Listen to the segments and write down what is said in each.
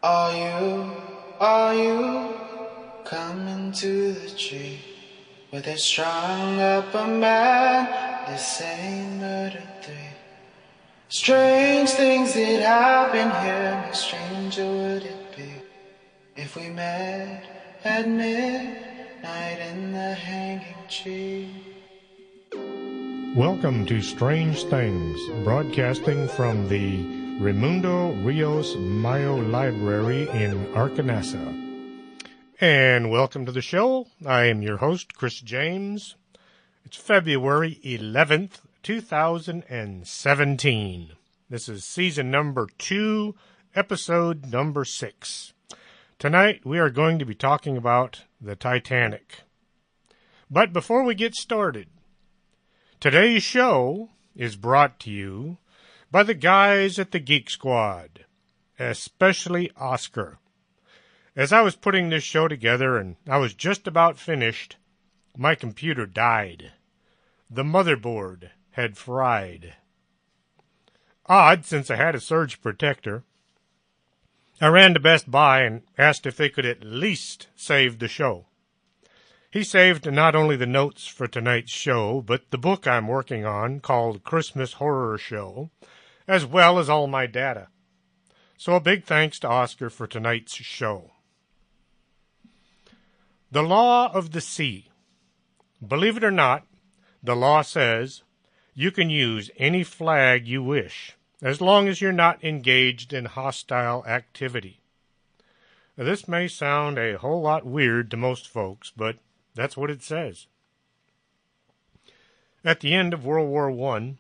Are you coming to the tree where they strung up a man, the same murder three? Strange things that happen here, how stranger would it be if we met at midnight in the hanging tree? Welcome to Strange Things, broadcasting from the Raimundo Rios Mayo Library in Arkansas. And welcome to the show. I am your host, Chris James. It's February 11th, 2017. This is season number 2, episode number 6. Tonight we are going to be talking about the Titanic. But before we get started, today's show is brought to you by the guys at the Geek Squad, especially Oscar. As I was putting this show together and I was just about finished, my computer died. The motherboard had fried. Odd, since I had a surge protector. I ran to Best Buy and asked if they could at least save the show. He saved not only the notes for tonight's show, but the book I'm working on called Christmas Horror Show, as well as all my data. So a big thanks to Oscar for tonight's show. The law of the sea. Believe it or not, the law says you can use any flag you wish, as long as you're not engaged in hostile activity. Now, this may sound a whole lot weird to most folks, but that's what it says. At the end of World War I,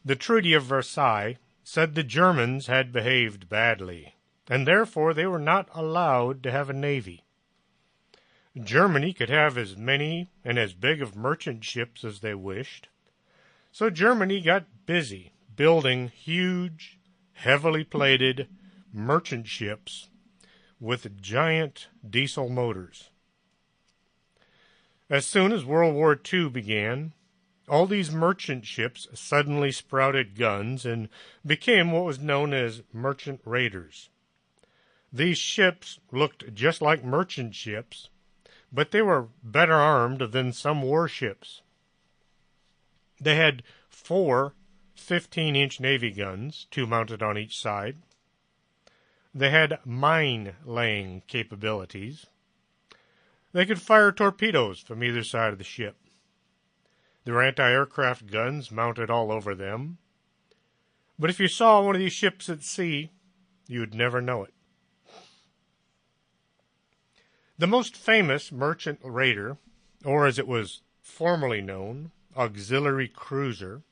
the Treaty of Versailles said the Germans had behaved badly, and therefore they were not allowed to have a navy. Germany could have as many and as big of merchant ships as they wished, so Germany got busy building huge, heavily plated merchant ships with giant diesel motors. As soon as World War II began, all these merchant ships suddenly sprouted guns and became what was known as merchant raiders. These ships looked just like merchant ships, but they were better armed than some warships. They had 4 15-inch Navy guns, 2 mounted on each side. They had mine-laying capabilities. They could fire torpedoes from either side of the ship. There were anti-aircraft guns mounted all over them. But if you saw one of these ships at sea, you'd never know it. The most famous merchant raider, or as it was formerly known, auxiliary cruiser,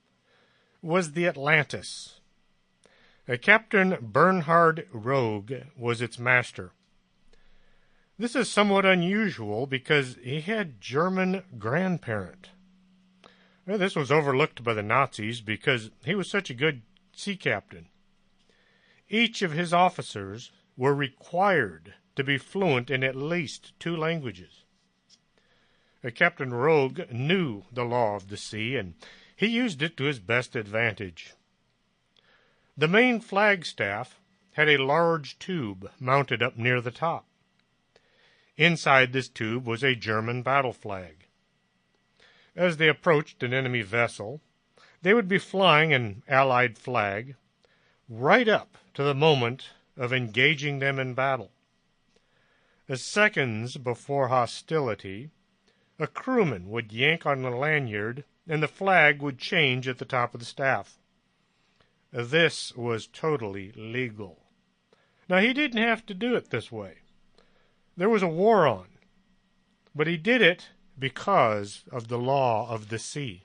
was the Atlantis. Captain Bernhard Rogue was its master. This is somewhat unusual because he had German grandparent. This was overlooked by the Nazis because he was such a good sea captain. Each of his officers were required to be fluent in at least 2 languages. Captain Rogue knew the law of the sea, and he used it to his best advantage. The main flagstaff had a large tube mounted up near the top. Inside this tube was a German battle flag. As they approached an enemy vessel, they would be flying an Allied flag right up to the moment of engaging them in battle. As seconds before hostility, a crewman would yank on the lanyard and the flag would change at the top of the staff. This was totally legal. Now, he didn't have to do it this way. There was a war on, but he did it because of the law of the sea.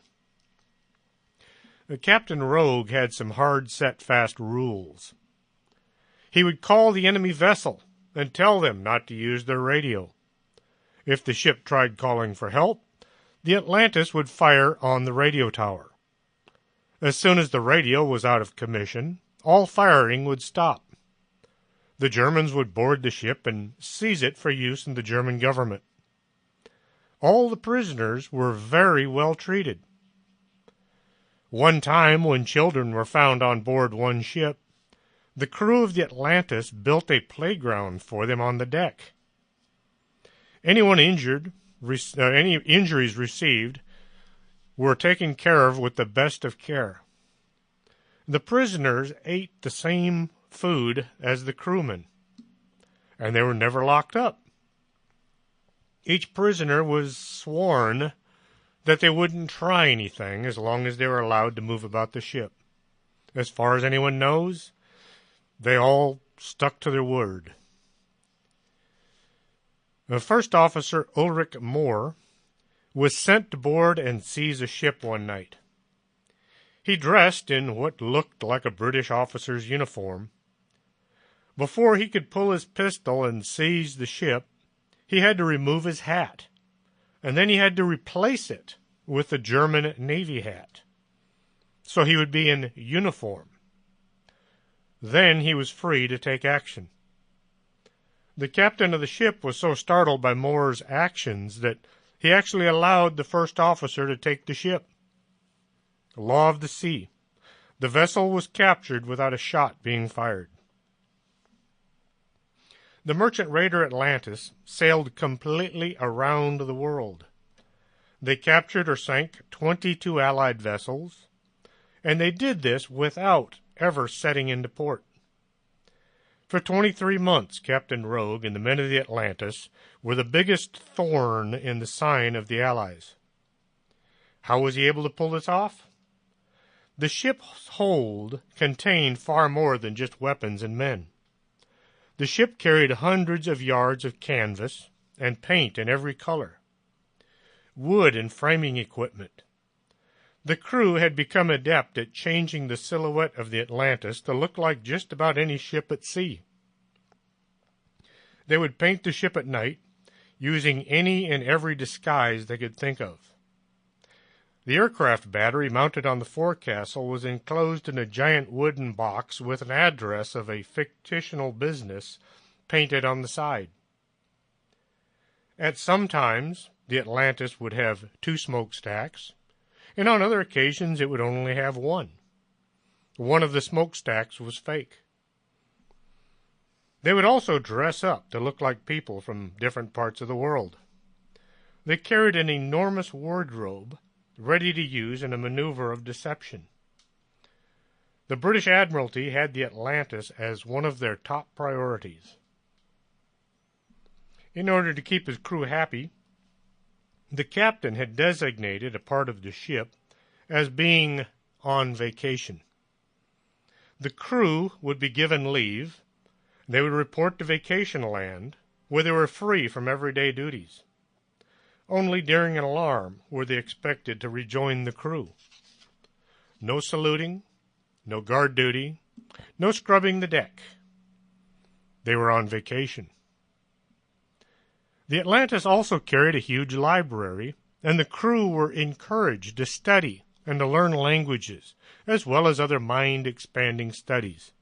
Captain Rogue had some hard set fast rules. He would call the enemy vessel and tell them not to use their radio. If the ship tried calling for help, the Atlantis would fire on the radio tower. As soon as the radio was out of commission, all firing would stop. The Germans would board the ship and seize it for use in the German government. All the prisoners were very well treated. One time when children were found on board one ship, The crew of the Atlantis built a playground for them on the deck. Any injuries received were taken care of with the best of care. The prisoners ate the same food as the crewmen, and they were never locked up. Each prisoner was sworn that they wouldn't try anything as long as they were allowed to move about the ship. As far as anyone knows, they all stuck to their word. The first officer, Ulrich Moore, was sent to board and seize a ship one night. He dressed in what looked like a British officer's uniform. Before he could pull his pistol and seize the ship, he had to remove his hat, and then he had to replace it with a German Navy hat, so he would be in uniform. Then he was free to take action. The captain of the ship was so startled by Moore's actions that he actually allowed the first officer to take the ship. Law of the sea. The vessel was captured without a shot being fired. The merchant raider Atlantis sailed completely around the world. They captured or sank 22 Allied vessels, and they did this without ever setting into port. For 23 months, Captain Rogue and the men of the Atlantis were the biggest thorn in the side of the Allies. How was he able to pull this off? The ship's hold contained far more than just weapons and men. The ship carried hundreds of yards of canvas and paint in every color, wood and framing equipment. The crew had become adept at changing the silhouette of the Atlantis to look like just about any ship at sea. They would paint the ship at night, using any and every disguise they could think of. The aircraft battery mounted on the forecastle was enclosed in a giant wooden box with an address of a fictional business painted on the side. At some times, the Atlantis would have 2 smokestacks, and on other occasions it would only have 1. One of the smokestacks was fake. They would also dress up to look like people from different parts of the world. They carried an enormous wardrobe ready to use in a maneuver of deception. The British Admiralty had the Atlantis as one of their top priorities. In order to keep his crew happy, the captain had designated a part of the ship as being on vacation. The crew would be given leave. They would report to vacation land, where they were free from everyday duties. Only during an alarm were they expected to rejoin the crew. No saluting, no guard duty, no scrubbing the deck. They were on vacation. The Atlantis also carried a huge library, and the crew were encouraged to study and to learn languages, as well as other mind-expanding studies.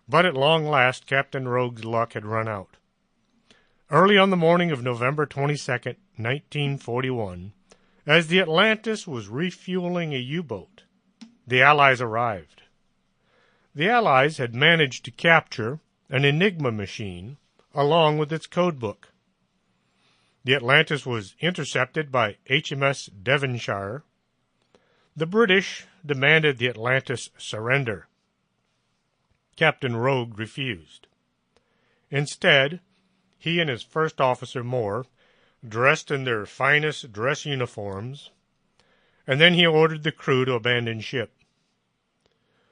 But at long last, Captain Rogue's luck had run out. Early on the morning of November 22nd, 1941, as the Atlantis was refueling a U-boat, the Allies arrived. The Allies had managed to capture an Enigma machine along with its codebook. The Atlantis was intercepted by HMS Devonshire. The British demanded the Atlantis surrender. Captain Rogue refused. Instead, he and his first officer, Moore, dressed in their finest dress uniforms, and then he ordered the crew to abandon ship.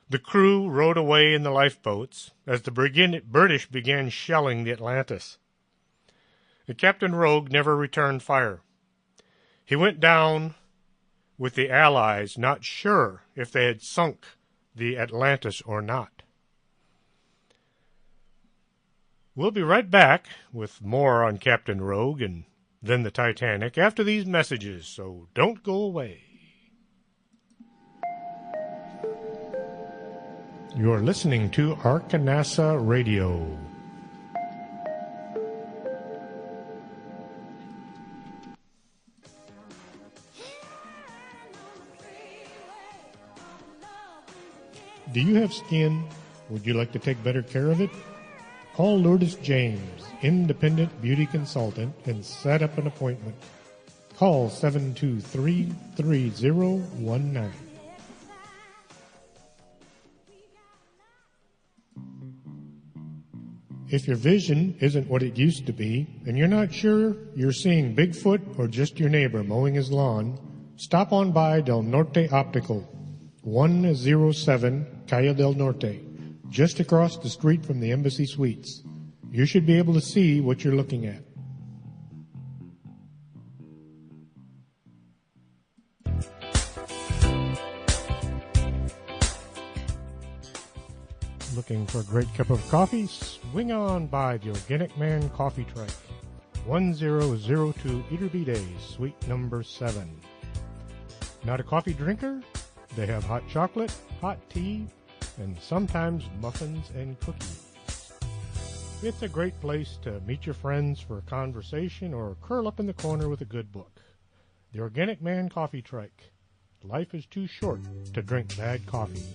The crew rowed away in the lifeboats as the British began shelling the Atlantis. Captain Rogue never returned fire. He went down with the Allies, not sure if they had sunk the Atlantis or not. We'll be right back with more on Captain Rogue and then the Titanic after these messages, so don't go away. You're listening to Arkanasa Radio. Do you have skin? Would you like to take better care of it? Call Lourdes James, independent beauty consultant, and set up an appointment. Call 723-3019. If your vision isn't what it used to be, and you're not sure you're seeing Bigfoot or just your neighbor mowing his lawn, stop on by Del Norte Optical, 107 Calle del Norte, just across the street from the Embassy Suites. You should be able to see what you're looking at. Looking for a great cup of coffee? Swing on by the Organic Man Coffee Truck, 1002 Eaterby Days, Suite number 7. Not a coffee drinker? They have hot chocolate, hot tea, and sometimes muffins and cookies. It's a great place to meet your friends for a conversation or curl up in the corner with a good book. The Organic Man Coffee Truck. Life is too short to drink bad coffee.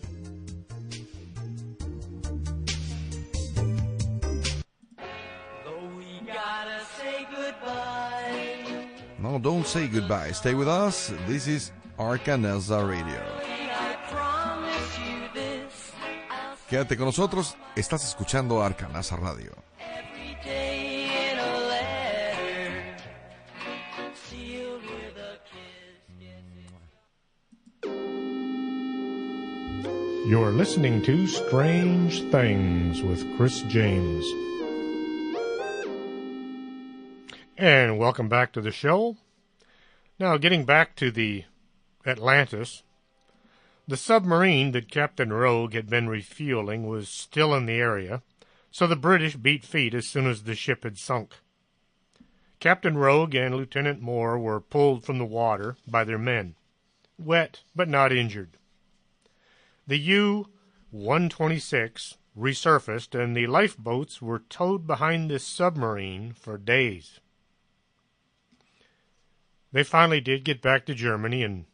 No, don't say goodbye. Stay with us. This is Arcanelza Radio. Quédate con nosotros. Estás escuchando Arcanasa Radio. You're listening to Strange Things with Chris James. And welcome back to the show. Now, getting back to the Atlantis, the submarine that Captain Rogue had been refueling was still in the area, so the British beat feet as soon as the ship had sunk. Captain Rogue and Lieutenant Moore were pulled from the water by their men, wet but not injured. The U-126 resurfaced, and the lifeboats were towed behind the submarine for days. They finally did get back to Germany, and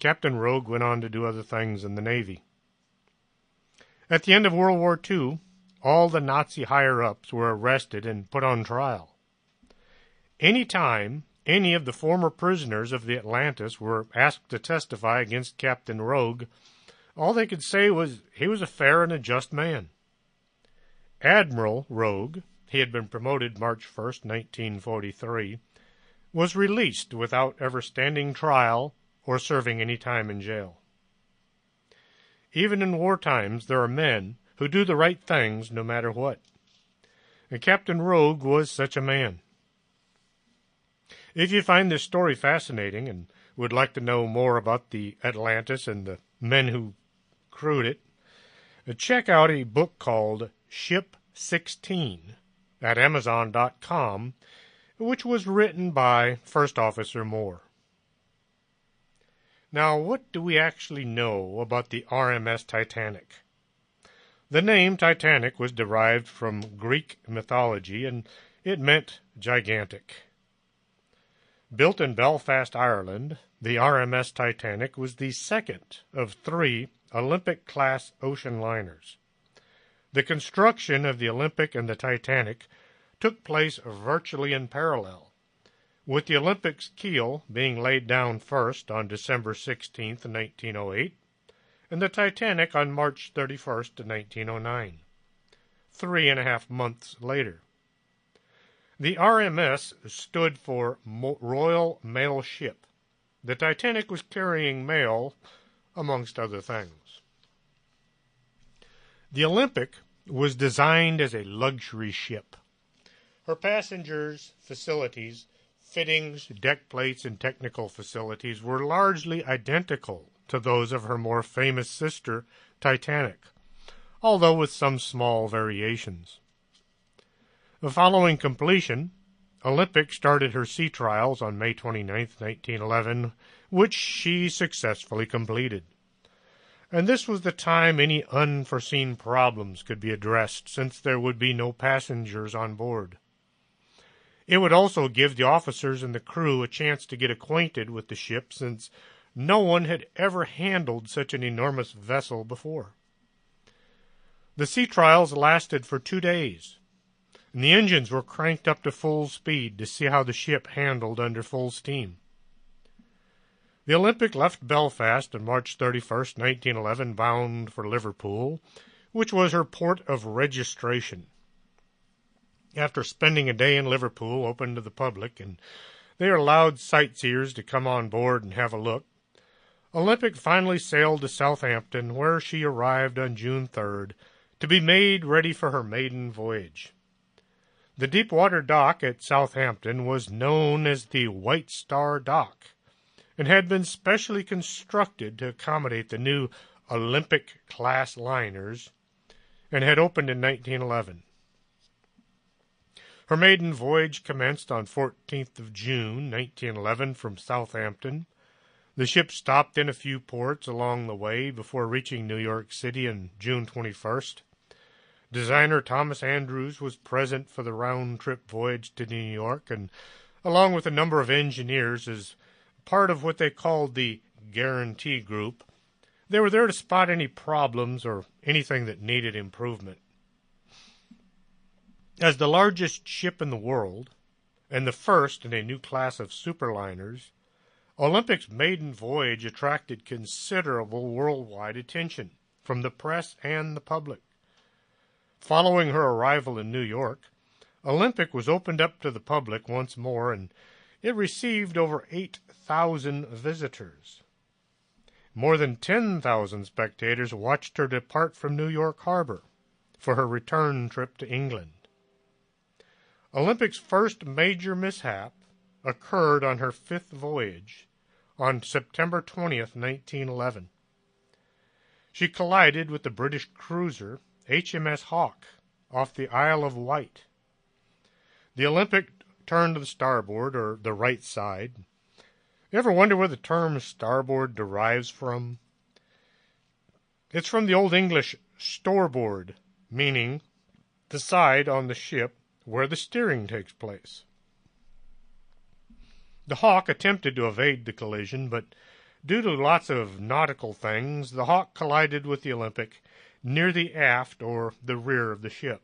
Captain Rogue went on to do other things in the Navy. At the end of World War II, all the Nazi higher-ups were arrested and put on trial. Any time any of the former prisoners of the Atlantis were asked to testify against Captain Rogue, all they could say was he was a fair and a just man. Admiral Rogue, he had been promoted March 1st, 1943, was released without ever standing trial or serving any time in jail. Even in war times, there are men who do the right things no matter what. And Captain Rogue was such a man. If you find this story fascinating and would like to know more about the Atlantis and the men who crewed it, check out a book called Ship 16 at Amazon.com, which was written by First Officer Moore. Now, what do we actually know about the RMS Titanic? The name Titanic was derived from Greek mythology, and it meant gigantic. Built in Belfast, Ireland, the RMS Titanic was the second of 3 Olympic-class ocean liners. The construction of the Olympic and the Titanic took place virtually in parallel, with the Olympic's keel being laid down first on December 16, 1908, and the Titanic on March 31, 1909, 3.5 months later. The RMS stood for Royal Mail Ship. The Titanic was carrying mail, amongst other things. The Olympic was designed as a luxury ship. Her passengers' facilities, fittings, deck plates, and technical facilities were largely identical to those of her more famous sister, Titanic, although with some small variations. Following completion, Olympic started her sea trials on May 29, 1911, which she successfully completed. And this was the time any unforeseen problems could be addressed, since there would be no passengers on board. It would also give the officers and the crew a chance to get acquainted with the ship, since no one had ever handled such an enormous vessel before. The sea trials lasted for 2 days, and the engines were cranked up to full speed to see how the ship handled under full steam. The Olympic left Belfast on March 31st, 1911, bound for Liverpool, which was her port of registration. After spending a day in Liverpool, open to the public, and they allowed sightseers to come on board and have a look, Olympic finally sailed to Southampton, where she arrived on June 3rd, to be made ready for her maiden voyage. The deep-water dock at Southampton was known as the White Star Dock, and had been specially constructed to accommodate the new Olympic-class liners, and had opened in 1911. Her maiden voyage commenced on 14th of June, 1911, from Southampton. The ship stopped in a few ports along the way before reaching New York City on June 21st. Designer Thomas Andrews was present for the round-trip voyage to New York, and along with a number of engineers as part of what they called the Guarantee Group. They were there to spot any problems or anything that needed improvement. As the largest ship in the world, and the first in a new class of superliners, Olympic's maiden voyage attracted considerable worldwide attention from the press and the public. Following her arrival in New York, Olympic was opened up to the public once more, and it received over 8,000 visitors. More than 10,000 spectators watched her depart from New York Harbor for her return trip to England. Olympic's first major mishap occurred on her 5th voyage on September 20th, 1911. She collided with the British cruiser HMS Hawke off the Isle of Wight. The Olympic turned to the starboard, or the right side. You ever wonder where the term starboard derives from? It's from the Old English starboard, meaning the side on the ship where the steering takes place. The Hawke attempted to evade the collision, but due to lots of nautical things, the Hawke collided with the Olympic near the aft or the rear of the ship.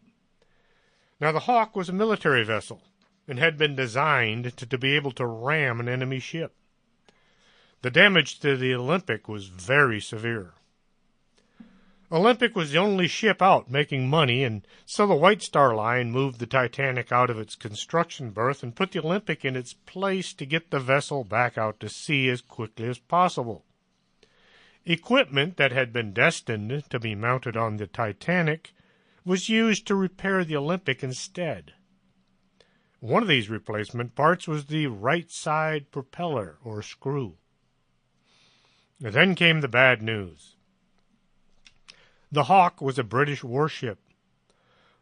Now, the Hawke was a military vessel and had been designed to be able to ram an enemy ship. The damage to the Olympic was very severe. Olympic was the only ship out making money, and so the White Star Line moved the Titanic out of its construction berth and put the Olympic in its place to get the vessel back out to sea as quickly as possible. Equipment that had been destined to be mounted on the Titanic was used to repair the Olympic instead. One of these replacement parts was the right side propeller, or screw. Then came the bad news. The Hawke was a British warship.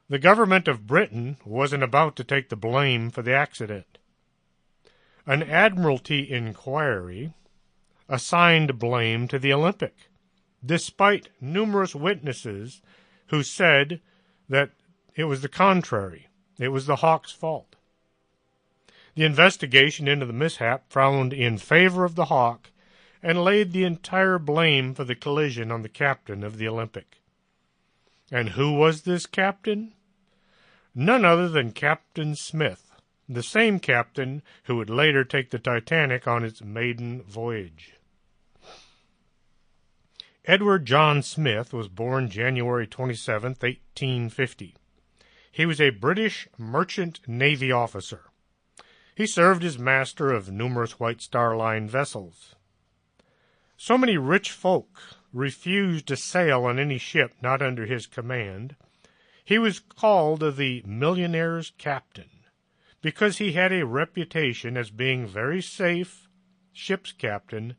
The government of Britain wasn't about to take the blame for the accident. An Admiralty inquiry assigned blame to the Olympic, despite numerous witnesses who said that it was the contrary. It was the Hawke's fault. The investigation into the mishap found in favor of the Hawke and laid the entire blame for the collision on the captain of the Olympic. And who was this captain? None other than Captain Smith, the same captain who would later take the Titanic on its maiden voyage. Edward John Smith was born January 27, 1850. He was a British merchant navy officer. He served as master of numerous White Star Line vessels. So many rich folk refused to sail on any ship not under his command, he was called the millionaire's captain, because he had a reputation as being very safe ship's captain,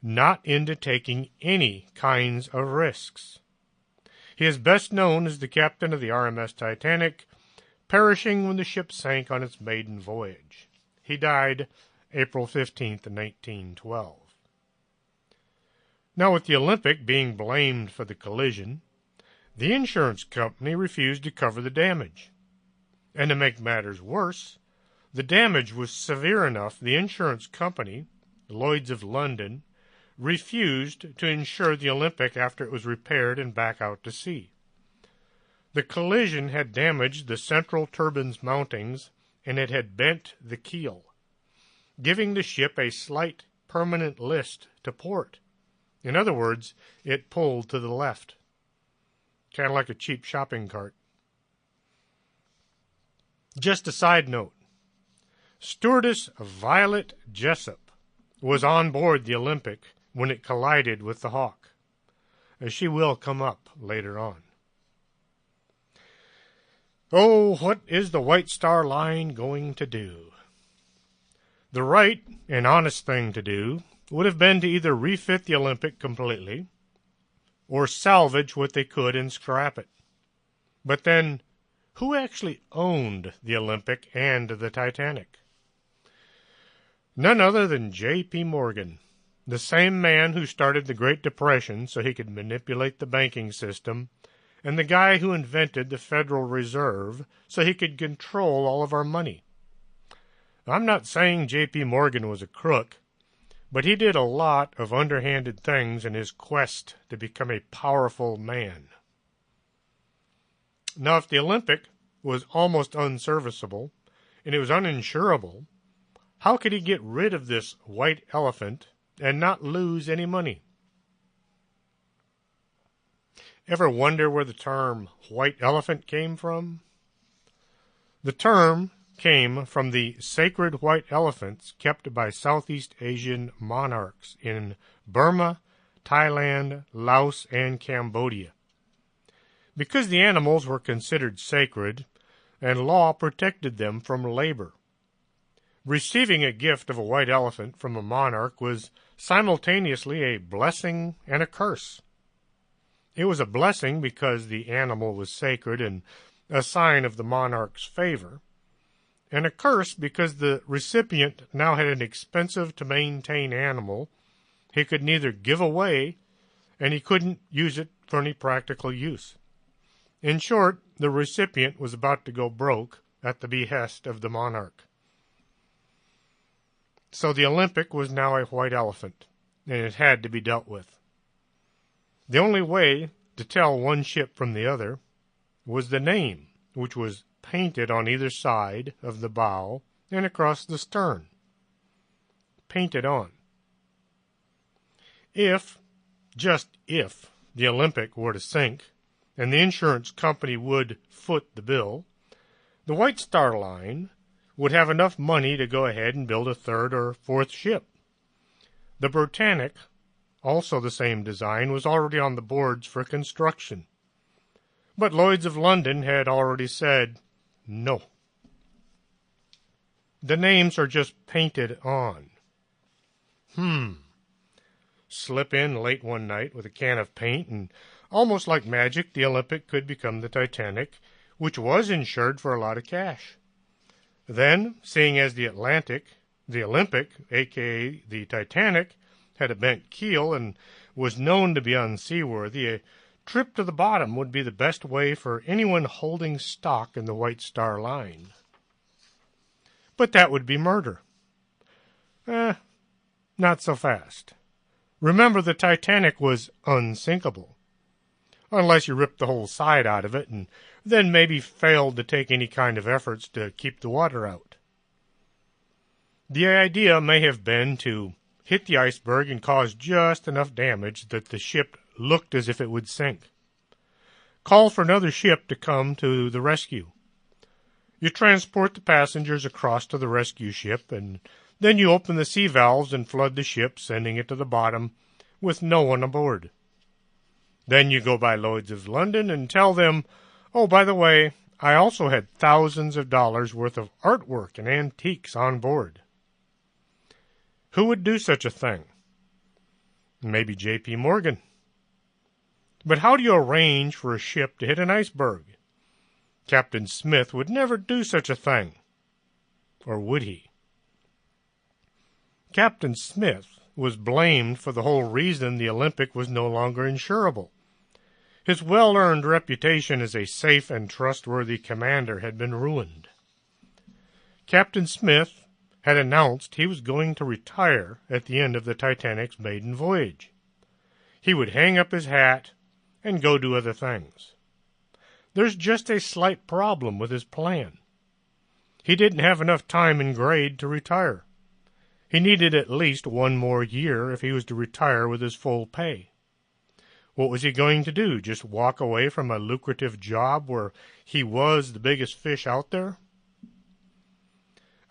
not into taking any kinds of risks. He is best known as the captain of the RMS Titanic, perishing when the ship sank on its maiden voyage. He died April 15th, 1912. Now, with the Olympic being blamed for the collision, the insurance company refused to cover the damage. And to make matters worse, the damage was severe enough the insurance company, Lloyd's of London, refused to insure the Olympic after it was repaired and back out to sea. The collision had damaged the central turbine's mountings, and it had bent the keel, giving the ship a slight permanent list to port. In other words, it pulled to the left, kind of like a cheap shopping cart. Just a side note, stewardess Violet Jessup was on board the Olympic when it collided with the Hawk, as she will come up later on. Oh, what is the White Star Line going to do? The right and honest thing to do would have been to either refit the Olympic completely or salvage what they could and scrap it. But then, who actually owned the Olympic and the Titanic? None other than J.P. Morgan, the same man who started the Great Depression so he could manipulate the banking system, and the guy who invented the Federal Reserve so he could control all of our money. I'm not saying J.P. Morgan was a crook, but he did a lot of underhanded things in his quest to become a powerful man. Now, if the Olympic was almost unserviceable and it was uninsurable, how could he get rid of this white elephant and not lose any money? Ever wonder where the term white elephant came from? The term came from the sacred white elephants kept by Southeast Asian monarchs in Burma, Thailand, Laos, and Cambodia. Because the animals were considered sacred, and law protected them from labor. Receiving a gift of a white elephant from a monarch was simultaneously a blessing and a curse. It was a blessing because the animal was sacred and a sign of the monarch's favor, and a curse because the recipient now had an expensive-to-maintain animal he could neither give away and he couldn't use it for any practical use. In short, the recipient was about to go broke at the behest of the monarch. So the Olympic was now a white elephant, and it had to be dealt with. The only way to tell one ship from the other was the name, which was painted on either side of the bow and across the stern. Painted on. If, just if, the Olympic were to sink, and the insurance company would foot the bill, the White Star Line would have enough money to go ahead and build a third or fourth ship. The Britannic, also the same design, was already on the boards for construction. But Lloyd's of London had already said no. The names are just painted on. Slip in late one night with a can of paint, and almost like magic, the Olympic could become the Titanic, which was insured for a lot of cash. Then, seeing as the Olympic, a.k.a. the Titanic, had a bent keel and was known to be unseaworthy, a trip to the bottom would be the best way for anyone holding stock in the White Star Line. But that would be murder. Not so fast. Remember, the Titanic was unsinkable, unless you ripped the whole side out of it and then maybe failed to take any kind of efforts to keep the water out. The idea may have been to hit the iceberg and cause just enough damage that the ship looked as if it would sink. Call for another ship to come to the rescue. You transport the passengers across to the rescue ship, and then you open the sea valves and flood the ship, sending it to the bottom with no one aboard. Then you go by Lloyd's of London and tell them, oh, by the way, I also had thousands of dollars worth of artwork and antiques on board. Who would do such a thing? Maybe J.P. Morgan. But how do you arrange for a ship to hit an iceberg? Captain Smith would never do such a thing. Or would he? Captain Smith was blamed for the whole reason the Olympic was no longer insurable. His well-earned reputation as a safe and trustworthy commander had been ruined. Captain Smith had announced he was going to retire at the end of the Titanic's maiden voyage. He would hang up his hat and go do other things. There's just a slight problem with his plan. He didn't have enough time in grade to retire. He needed at least 1 more year if he was to retire with his full pay. What was he going to do? Just walk away from a lucrative job where he was the biggest fish out there?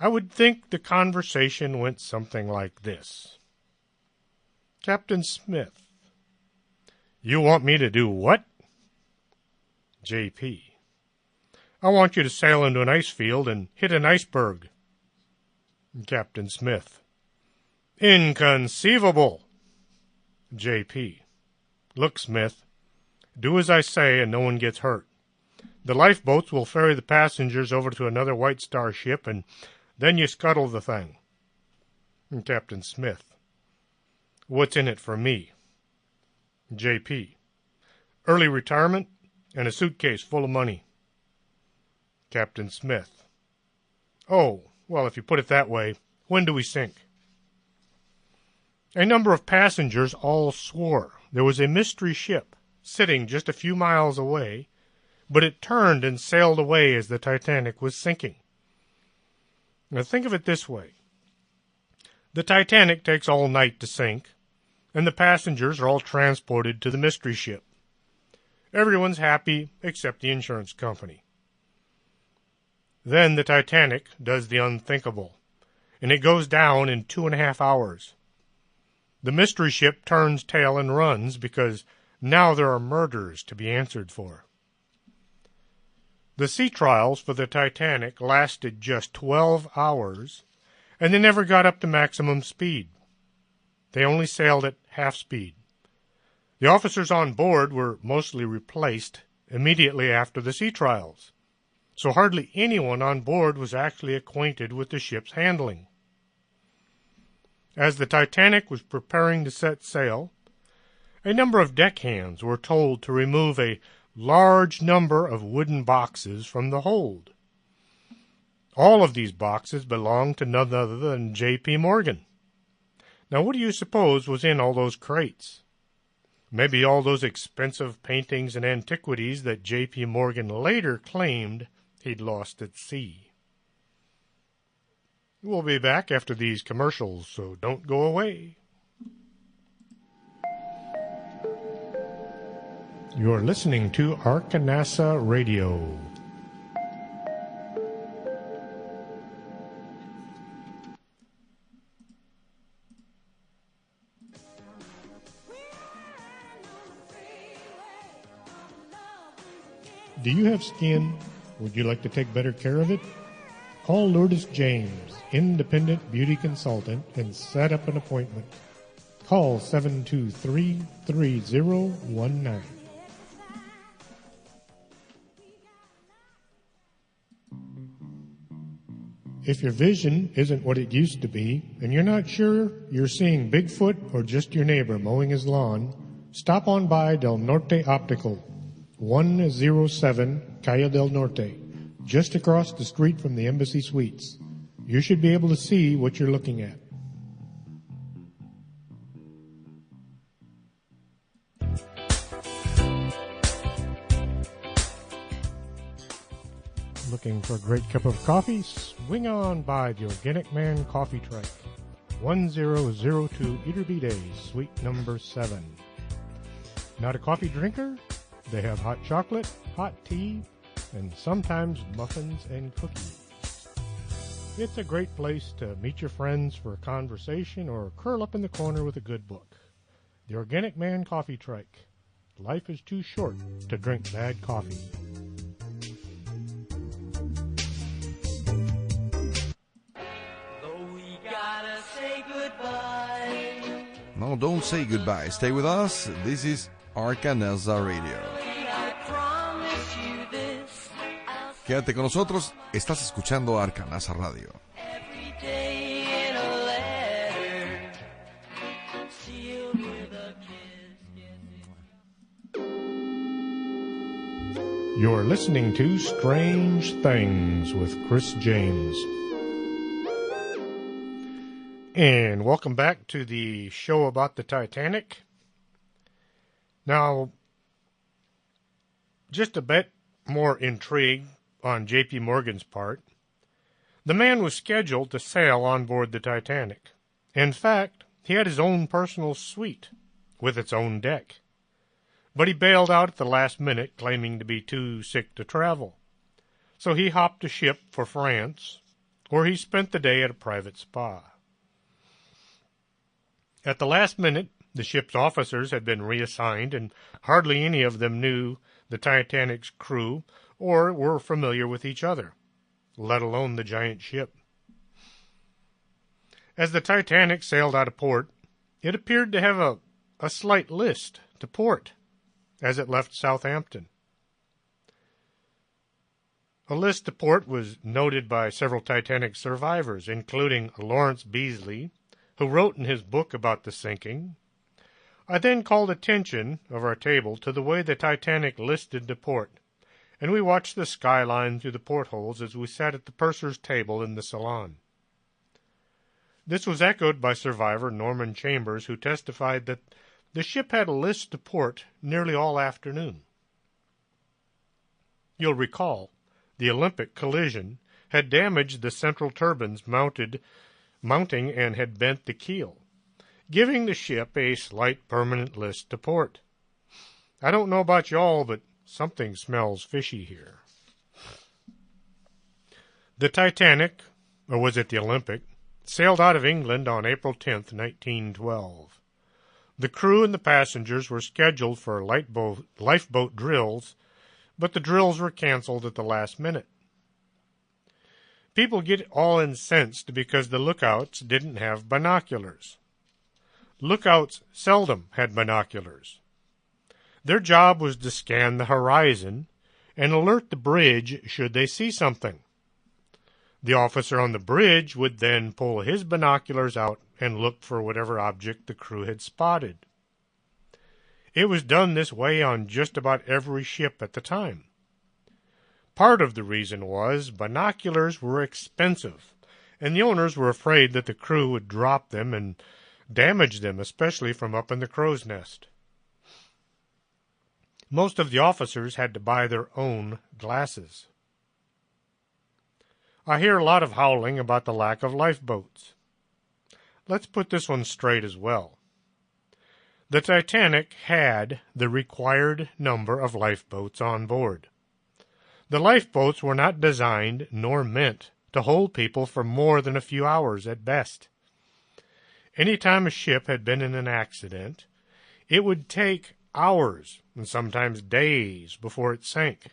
I would think the conversation went something like this. Captain Smith, you want me to do what? J.P., I want you to sail into an ice field and hit an iceberg. Captain Smith, inconceivable. J.P., look, Smith, do as I say and no one gets hurt. The lifeboats will ferry the passengers over to another White Star ship, and then you scuttle the thing. Captain Smith, what's in it for me? J.P., early retirement and a suitcase full of money. Captain Smith, oh, well, if you put it that way, when do we sink? A number of passengers all swore there was a mystery ship sitting just a few miles away, but it turned and sailed away as the Titanic was sinking. Now think of it this way. The Titanic takes all night to sink, and the passengers are all transported to the mystery ship. Everyone's happy except the insurance company. Then the Titanic does the unthinkable, and it goes down in 2.5 hours. The mystery ship turns tail and runs because now there are murders to be answered for. The sea trials for the Titanic lasted just 12 hours, and they never got up to maximum speed. They only sailed at half speed. The officers on board were mostly replaced immediately after the sea trials, so hardly anyone on board was actually acquainted with the ship's handling. As the Titanic was preparing to set sail, a number of deckhands were told to remove a large number of wooden boxes from the hold. All of these boxes belonged to none other than J.P. Morgan. Now, what do you suppose was in all those crates? Maybe all those expensive paintings and antiquities that J.P. Morgan later claimed he'd lost at sea. We'll be back after these commercials, so don't go away. You're listening to Arkanasa Radio. Do you have skin? Would you like to take better care of it? Call Lourdes James, independent beauty consultant, and set up an appointment. Call 723-3019. If your vision isn't what it used to be, and you're not sure you're seeing Bigfoot or just your neighbor mowing his lawn, stop on by Del Norte Optical, 107 Calle del Norte, just across the street from the Embassy Suites. You should be able to see what you're looking at. Looking for a great cup of coffee? Swing on by the Organic Man Coffee Truck, 1002 Eaterby Day, Suite number 7. Not a coffee drinker? They have hot chocolate, hot tea, and sometimes muffins and cookies. It's a great place to meet your friends for a conversation or curl up in the corner with a good book. The Organic Man Coffee Truck. Life is too short to drink bad coffee. No, don't say goodbye. Stay with us. This is Arkanasa Radio. Quédate con nosotros. Estás escuchando Arkanasa Radio. You're listening to Strange Things with Chris James. And welcome back to the show about the Titanic. Now, just a bit more intrigue on J.P. Morgan's part. The man was scheduled to sail on board the Titanic. In fact, he had his own personal suite with its own deck. But he bailed out at the last minute, claiming to be too sick to travel. So he hopped a ship for France, where he spent the day at a private spa. At the last minute, the ship's officers had been reassigned, and hardly any of them knew the Titanic's crew or were familiar with each other, let alone the giant ship. As the Titanic sailed out of port, it appeared to have a slight list to port as it left Southampton. A list to port was noted by several Titanic survivors, including Lawrence Beasley, who wrote in his book about the sinking. I then called attention of our table to the way the Titanic listed to port, and we watched the skyline through the portholes as we sat at the purser's table in the salon. This was echoed by survivor Norman Chambers, who testified that the ship had a list to port nearly all afternoon. You'll recall the Olympic collision had damaged the central turbines mounting and had bent the keel, giving the ship a slight permanent list to port. I don't know about y'all, but something smells fishy here. The Titanic, or was it the Olympic, sailed out of England on April 10th, 1912. The crew and the passengers were scheduled for lifeboat drills, but the drills were canceled at the last minute. People get all incensed because the lookouts didn't have binoculars. Lookouts seldom had binoculars. Their job was to scan the horizon and alert the bridge should they see something. The officer on the bridge would then pull his binoculars out and look for whatever object the crew had spotted. It was done this way on just about every ship at the time. Part of the reason was binoculars were expensive, and the owners were afraid that the crew would drop them and damage them, especially from up in the crow's nest. Most of the officers had to buy their own glasses. I hear a lot of howling about the lack of lifeboats. Let's put this one straight as well. The Titanic had the required number of lifeboats on board. The lifeboats were not designed nor meant to hold people for more than a few hours at best. Any time a ship had been in an accident, it would take hours and sometimes days before it sank.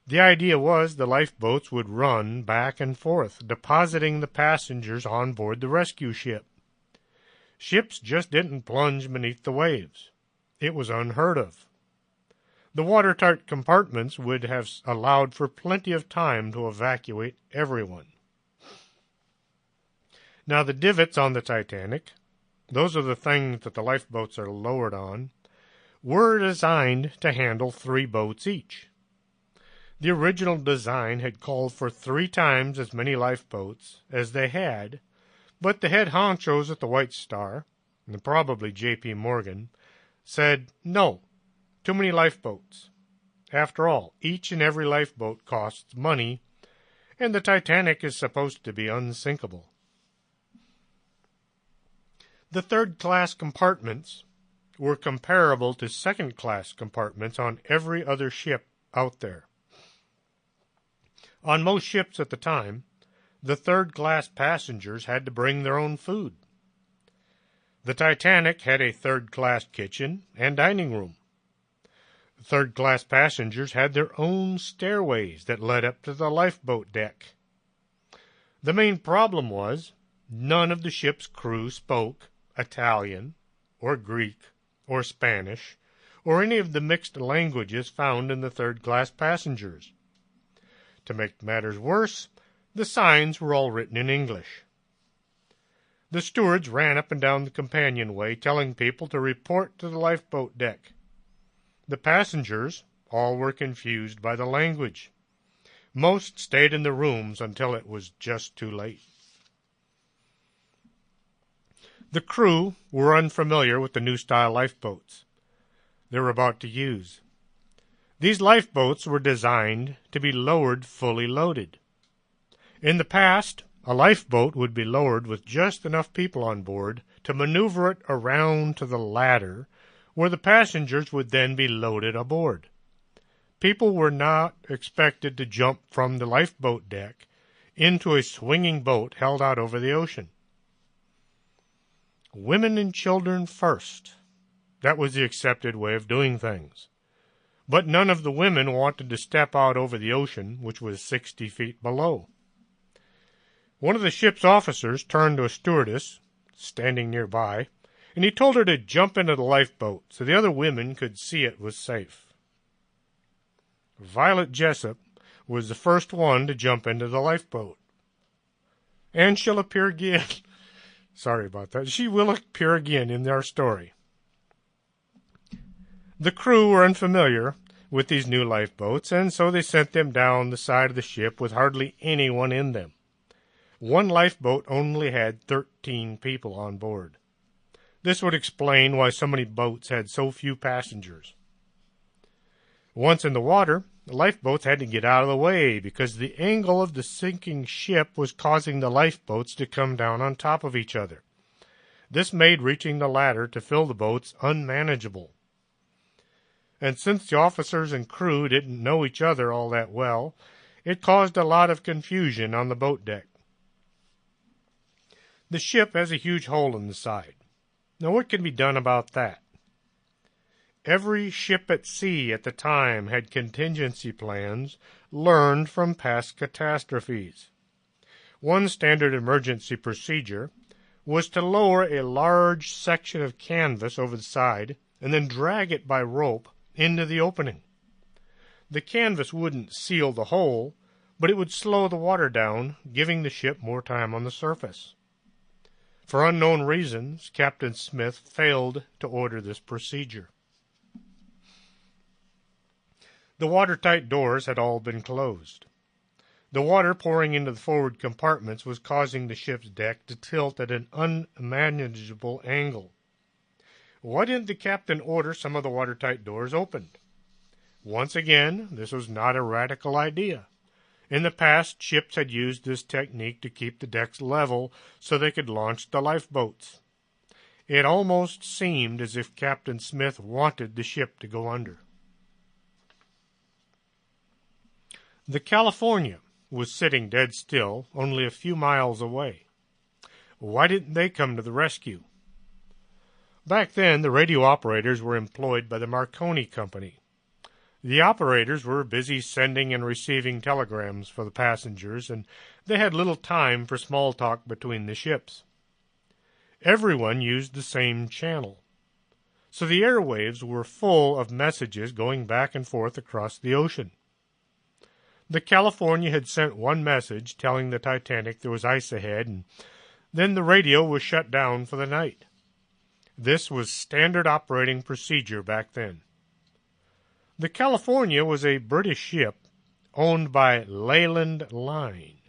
The idea was the lifeboats would run back and forth, depositing the passengers on board the rescue ship. Ships just didn't plunge beneath the waves. It was unheard of. The watertight compartments would have allowed for plenty of time to evacuate everyone. Now, the divots on the Titanic, those are the things that the lifeboats are lowered on, were designed to handle 3 boats each. The original design had called for 3 times as many lifeboats as they had, but the head honchos at the White Star, and probably J.P. Morgan, said, no, too many lifeboats. After all, each and every lifeboat costs money, and the Titanic is supposed to be unsinkable. The third-class compartments were comparable to second-class compartments on every other ship out there. On most ships at the time, the third-class passengers had to bring their own food. The Titanic had a third-class kitchen and dining room. Third-class passengers had their own stairways that led up to the lifeboat deck. The main problem was none of the ship's crew spoke Italian or Greek or Spanish or any of the mixed languages found in the third-class passengers. To make matters worse, the signs were all written in English. The stewards ran up and down the companionway telling people to report to the lifeboat deck. The passengers all were confused by the language. Most stayed in the rooms until it was just too late. The crew were unfamiliar with the new style lifeboats they were about to use. These lifeboats were designed to be lowered fully loaded. In the past, a lifeboat would be lowered with just enough people on board to maneuver it around to the ladder, where the passengers would then be loaded aboard. People were not expected to jump from the lifeboat deck into a swinging boat held out over the ocean. Women and children first. That was the accepted way of doing things. But none of the women wanted to step out over the ocean, which was 60 feet below. One of the ship's officers turned to a stewardess, standing nearby, and he told her to jump into the lifeboat so the other women could see it was safe. Violet Jessup was the first one to jump into the lifeboat. And she'll appear again. Sorry about that. She will appear again in our story. The crew were unfamiliar with these new lifeboats, and so they sent them down the side of the ship with hardly anyone in them. One lifeboat only had 13 people on board. This would explain why so many boats had so few passengers. Once in the water, the lifeboats had to get out of the way because the angle of the sinking ship was causing the lifeboats to come down on top of each other. This made reaching the ladder to fill the boats unmanageable. And since the officers and crew didn't know each other all that well, it caused a lot of confusion on the boat deck. The ship has a huge hole in the side. Now, what can be done about that? Every ship at sea at the time had contingency plans learned from past catastrophes. One standard emergency procedure was to lower a large section of canvas over the side and then drag it by rope into the opening. The canvas wouldn't seal the hole, but it would slow the water down, giving the ship more time on the surface. For unknown reasons, Captain Smith failed to order this procedure. The watertight doors had all been closed. The water pouring into the forward compartments was causing the ship's deck to tilt at an unmanageable angle. Why didn't the captain order some of the watertight doors opened? Once again, this was not a radical idea. In the past, ships had used this technique to keep the decks level so they could launch the lifeboats. It almost seemed as if Captain Smith wanted the ship to go under. The California was sitting dead still, only a few miles away. Why didn't they come to the rescue? Back then, the radio operators were employed by the Marconi Company. The operators were busy sending and receiving telegrams for the passengers, and they had little time for small talk between the ships. Everyone used the same channel, so the airwaves were full of messages going back and forth across the ocean. The California had sent one message telling the Titanic there was ice ahead, and then the radio was shut down for the night. This was standard operating procedure back then. The California was a British ship owned by Leyland Line,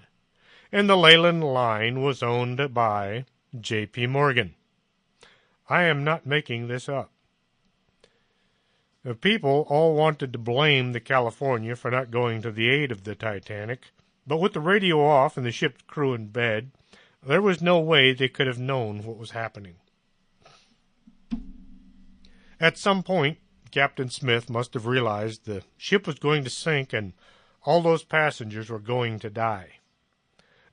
and the Leyland Line was owned by J.P. Morgan. I am not making this up. The people all wanted to blame the California for not going to the aid of the Titanic, but with the radio off and the ship's crew in bed, there was no way they could have known what was happening. At some point, Captain Smith must have realized the ship was going to sink and all those passengers were going to die.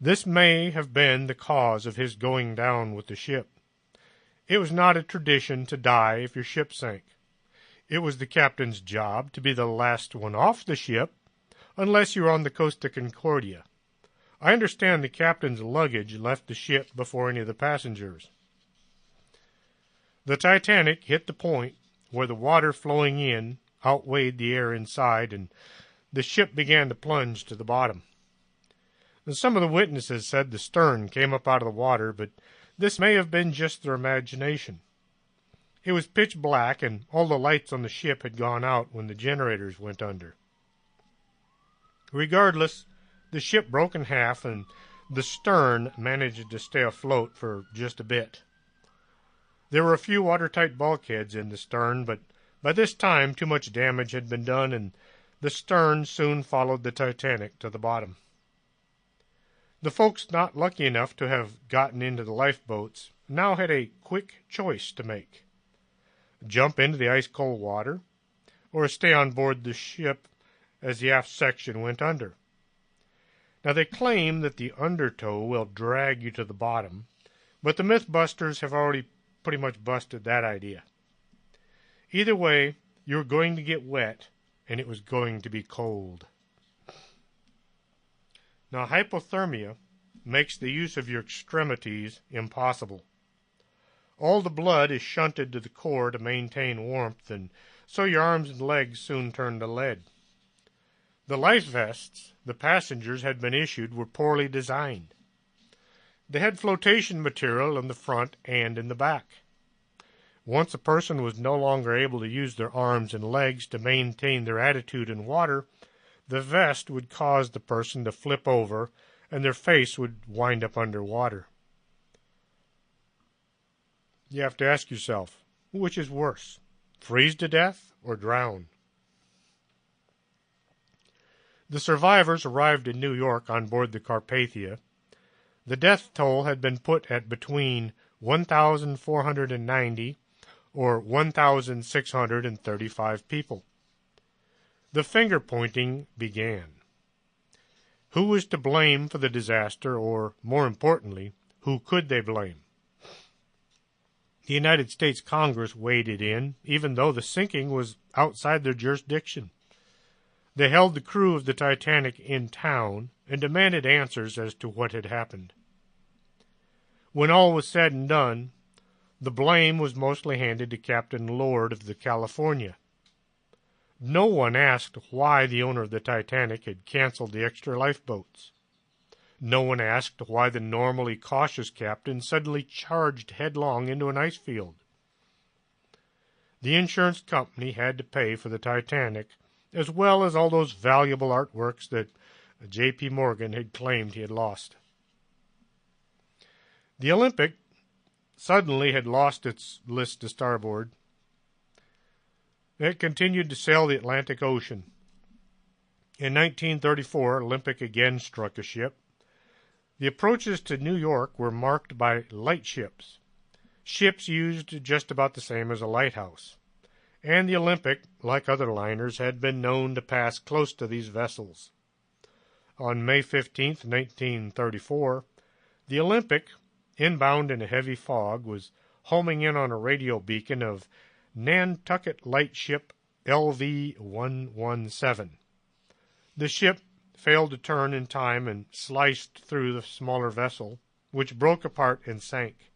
This may have been the cause of his going down with the ship. It was not a tradition to die if your ship sank. It was the captain's job to be the last one off the ship, unless you were on the Costa Concordia. I understand the captain's luggage left the ship before any of the passengers. The Titanic hit the point where the water flowing in outweighed the air inside, and the ship began to plunge to the bottom. And some of the witnesses said the stern came up out of the water, but this may have been just their imagination. It was pitch black, and all the lights on the ship had gone out when the generators went under. Regardless, the ship broke in half, and the stern managed to stay afloat for just a bit. There were a few watertight bulkheads in the stern, but by this time too much damage had been done, and The stern soon followed the Titanic to the bottom. The folks not lucky enough to have gotten into the lifeboats now had a quick choice to make: jump into the ice-cold water, or stay on board the ship as the aft section went under. Now they claim that the undertow will drag you to the bottom, but the Mythbusters have already pretty much busted that idea. Either way, you were going to get wet, and it was going to be cold. Now, hypothermia makes the use of your extremities impossible. All the blood is shunted to the core to maintain warmth, and so your arms and legs soon turn to lead. The life vests the passengers had been issued were poorly designed. They had flotation material in the front and in the back. Once a person was no longer able to use their arms and legs to maintain their attitude in water, the vest would cause the person to flip over and their face would wind up underwater. You have to ask yourself, which is worse, freeze to death or drown? The survivors arrived in New York on board the Carpathia. The death toll had been put at between 1,490 or 1,635 people. The finger-pointing began. Who was to blame for the disaster, or, more importantly, who could they blame? The United States Congress waded in, even though the sinking was outside their jurisdiction. They held the crew of the Titanic in town and demanded answers as to what had happened. When all was said and done, the blame was mostly handed to Captain Lord of the California. No one asked why the owner of the Titanic had canceled the extra lifeboats. No one asked why the normally cautious captain suddenly charged headlong into an ice field. The insurance company had to pay for the Titanic, as well as all those valuable artworks that J.P. Morgan had claimed he had lost. The Olympic suddenly had lost its list to starboard. It continued to sail the Atlantic Ocean. In 1934, Olympic again struck a ship. The approaches to New York were marked by lightships, ships used just about the same as a lighthouse, and the Olympic, like other liners, had been known to pass close to these vessels. On May 15, 1934, the Olympic, inbound in a heavy fog, was homing in on a radio beacon of Nantucket Lightship LV-117. The ship failed to turn in time and sliced through the smaller vessel, which broke apart and sank.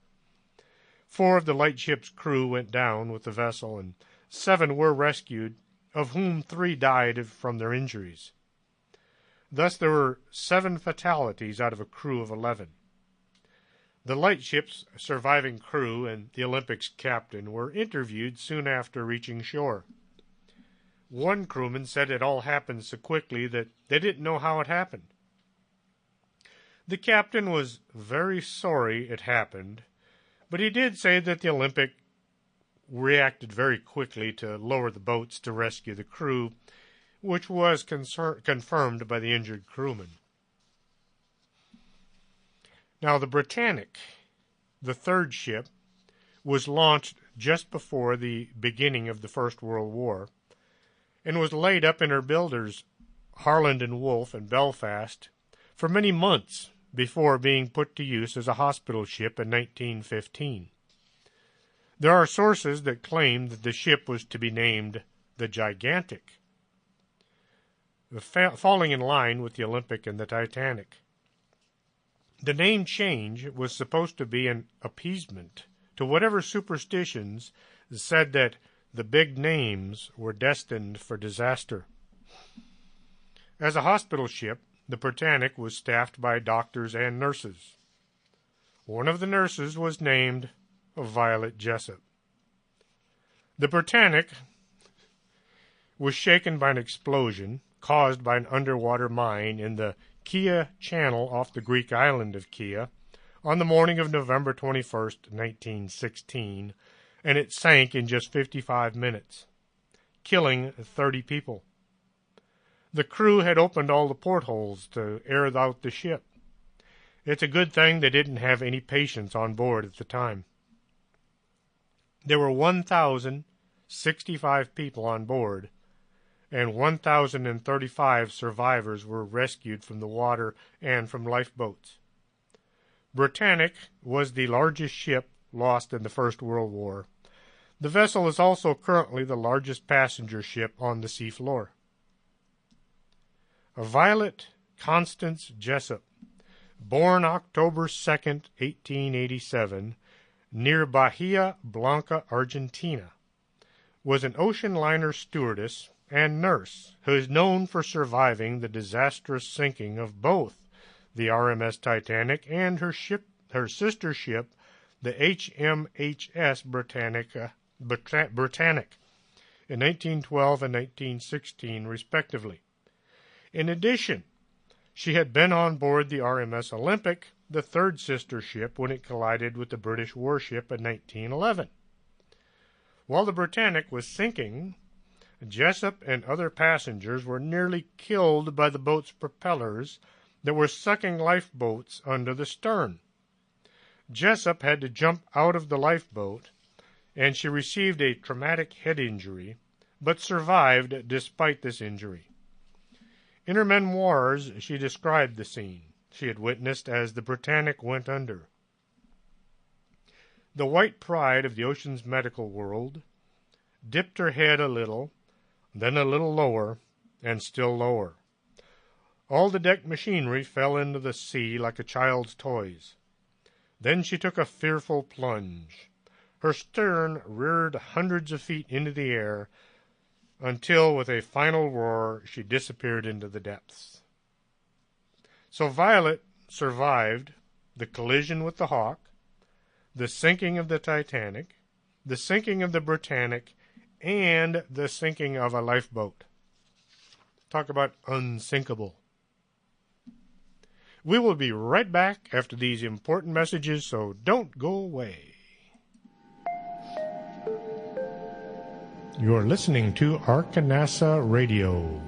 4 of the lightship's crew went down with the vessel, and 7 were rescued, of whom 3 died from their injuries. Thus there were 7 fatalities out of a crew of 11. The lightship's surviving crew and the Olympic's captain were interviewed soon after reaching shore. One crewman said it all happened so quickly that they didn't know how it happened. The captain was very sorry it happened, but he did say that the Olympic reacted very quickly to lower the boats to rescue the crew, which was confirmed by the injured crewman. Now, the Britannic, the third ship, was launched just before the beginning of the First World War and was laid up in her builders, Harland and Wolff in Belfast, for many months before being put to use as a hospital ship in 1915. There are sources that claim that the ship was to be named the Gigantic, falling in line with the Olympic and the Titanic. The name change was supposed to be an appeasement to whatever superstitions said that the big names were destined for disaster. As a hospital ship, the Britannic was staffed by doctors and nurses. One of the nurses was named Violet Jessup. The Britannic was shaken by an explosion caused by an underwater mine in the Kea Channel off the Greek island of Kea on the morning of November 21st, 1916, and it sank in just 55 minutes, killing 30 people. The crew had opened all the portholes to air out the ship. It's a good thing they didn't have any patients on board at the time. There were 1,065 people on board, and 1,035 survivors were rescued from the water and from lifeboats. Britannic was the largest ship lost in the First World War. The vessel is also currently the largest passenger ship on the seafloor. Violet Constance Jessup, born October 2nd, 1887, near Bahia Blanca, Argentina, was an ocean liner stewardess and nurse who is known for surviving the disastrous sinking of both the RMS Titanic and her sister ship, the HMHS Britannica in 1912 and 1916, respectively. In addition, she had been on board the RMS Olympic, the third sister ship, when it collided with the British warship in 1911. While the Britannic was sinking, Jessup and other passengers were nearly killed by the boat's propellers that were sucking lifeboats under the stern. Jessup had to jump out of the lifeboat, and she received a traumatic head injury, but survived despite this injury. In her memoirs, she described the scene she had witnessed as the Britannic went under. The white pride of the ocean's medical world dipped her head a little, then a little lower, and still lower. All the deck machinery fell into the sea like a child's toys. Then she took a fearful plunge. Her stern reared hundreds of feet into the air, until, with a final roar, she disappeared into the depths. So Violet survived the collision with the Hawk, the sinking of the Titanic, the sinking of the Britannic, and the sinking of a lifeboat. Talk about unsinkable. We will be right back after these important messages, so don't go away. You're listening to Arkanasa Radio.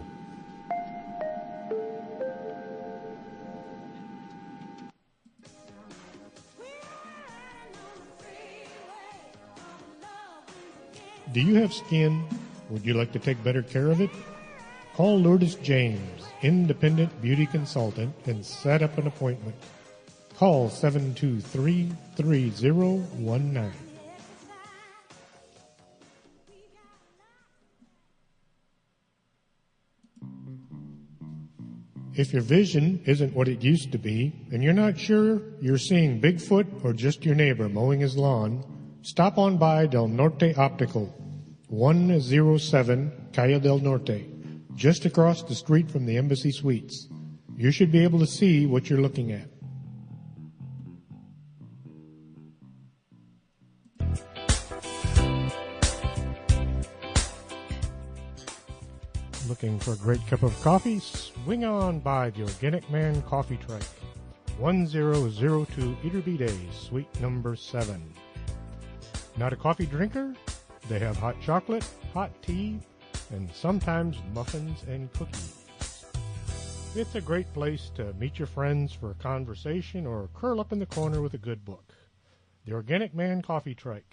Do you have skin? Would you like to take better care of it? Call Lourdes James, independent beauty consultant, and set up an appointment. Call 723-3019. If your vision isn't what it used to be, and you're not sure you're seeing Bigfoot or just your neighbor mowing his lawn, stop on by Del Norte Optical, 107 Calle del Norte, just across the street from the Embassy Suites. You should be able to see what you're looking at. Looking for a great cup of coffee? Swing on by the Organic Man Coffee Truck, 1002 Iturbide, Suite number 7. Not a coffee drinker? They have hot chocolate, hot tea, and sometimes muffins and cookies. It's a great place to meet your friends for a conversation or curl up in the corner with a good book. The Organic Man Coffee Truck.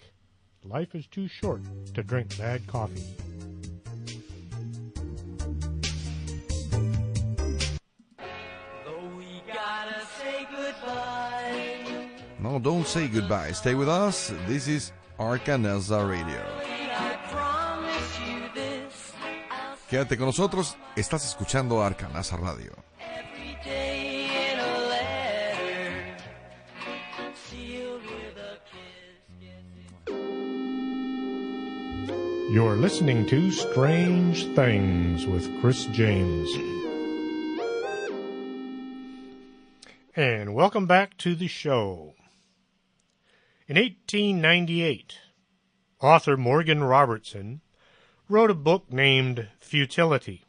Life is too short to drink bad coffee. No, don't say goodbye. Stay with us. This is Arkanasa Radio. Quédate con nosotros. Estás escuchando Arkanasa Radio. You're listening to Strange Things with Chris James. And welcome back to the show. In 1898, author Morgan Robertson wrote a book named Futility.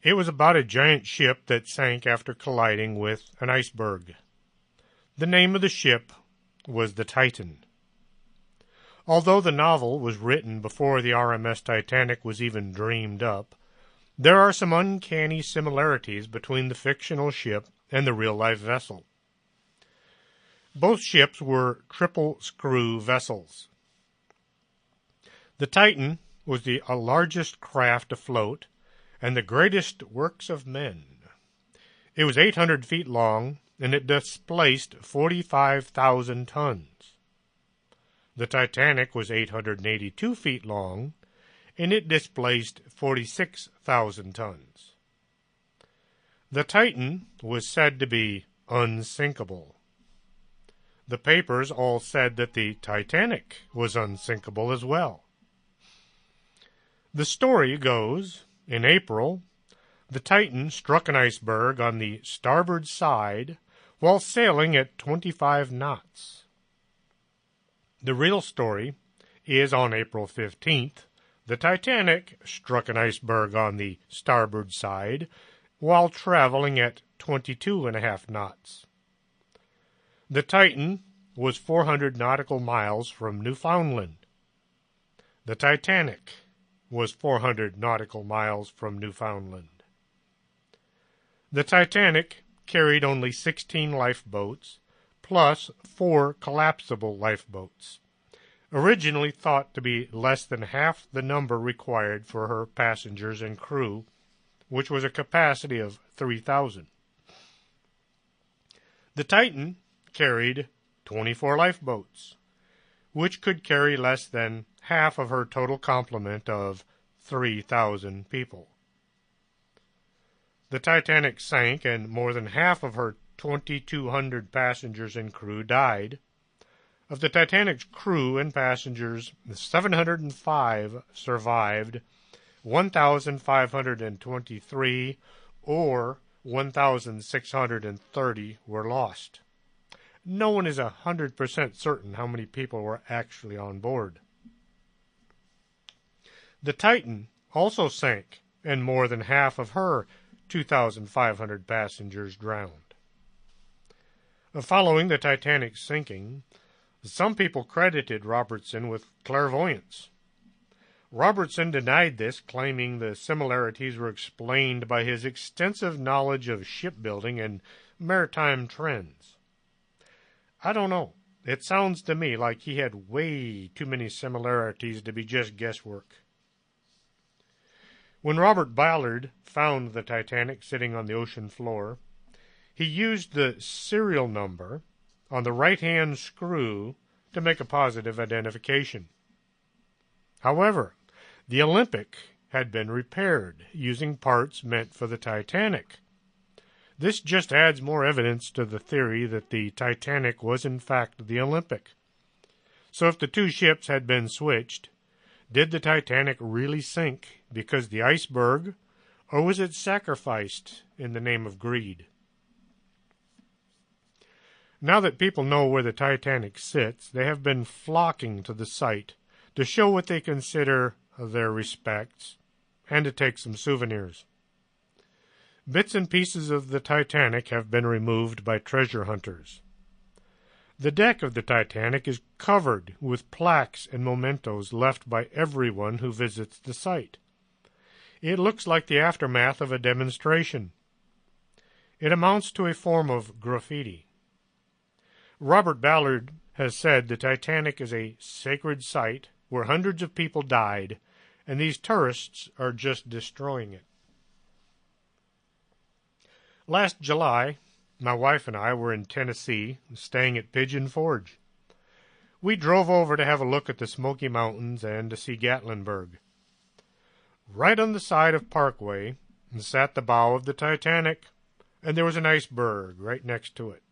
It was about a giant ship that sank after colliding with an iceberg. The name of the ship was the Titan. Although the novel was written before the RMS Titanic was even dreamed up, There are some uncanny similarities between the fictional ship and the real-life vessel. Both ships were triple-screw vessels. The Titan was the largest craft afloat and the greatest works of men. It was 800 feet long, and it displaced 45,000 tons. The Titanic was 882 feet long, and it displaced 46,000 tons. The Titan was said to be unsinkable. The papers all said that the Titanic was unsinkable as well. The story goes, in April, the Titan struck an iceberg on the starboard side while sailing at 25 knots. The real story is on April 15th, the Titanic struck an iceberg on the starboard side while traveling at 22.5 knots. The Titan was 400 nautical miles from Newfoundland. The Titanic was 400 nautical miles from Newfoundland. The Titanic carried only 16 lifeboats, plus 4 collapsible lifeboats, originally thought to be less than half the number required for her passengers and crew, which was a capacity of 3,000. The Titan carried 24 lifeboats, which could carry less than half of her total complement of 3,000 people. The Titanic sank, and more than half of her 2,200 passengers and crew died. Of the Titanic's crew and passengers, 705 survived, 1,523, or 1,630 were lost. No one is 100% certain how many people were actually on board. The Titan also sank, and more than half of her 2,500 passengers drowned. Following the Titanic's sinking, some people credited Robertson with clairvoyance. Robertson denied this, claiming the similarities were explained by his extensive knowledge of shipbuilding and maritime trends. I don't know. It sounds to me like he had way too many similarities to be just guesswork. When Robert Ballard found the Titanic sitting on the ocean floor, he used the serial number on the right-hand screw to make a positive identification. However, the Olympic had been repaired using parts meant for the Titanic. This just adds more evidence to the theory that the Titanic was in fact the Olympic. So if the two ships had been switched, did the Titanic really sink because the iceberg, or was it sacrificed in the name of greed? Now that people know where the Titanic sits, they have been flocking to the site to show what they consider their respects and to take some souvenirs. Bits and pieces of the Titanic have been removed by treasure hunters. The deck of the Titanic is covered with plaques and mementos left by everyone who visits the site. It looks like the aftermath of a demonstration. It amounts to a form of graffiti. Robert Ballard has said the Titanic is a sacred site where hundreds of people died, and these tourists are just destroying it. Last July, my wife and I were in Tennessee, staying at Pigeon Forge. We drove over to have a look at the Smoky Mountains and to see Gatlinburg. Right on the side of Parkway sat the bow of the Titanic, and there was an iceberg right next to it.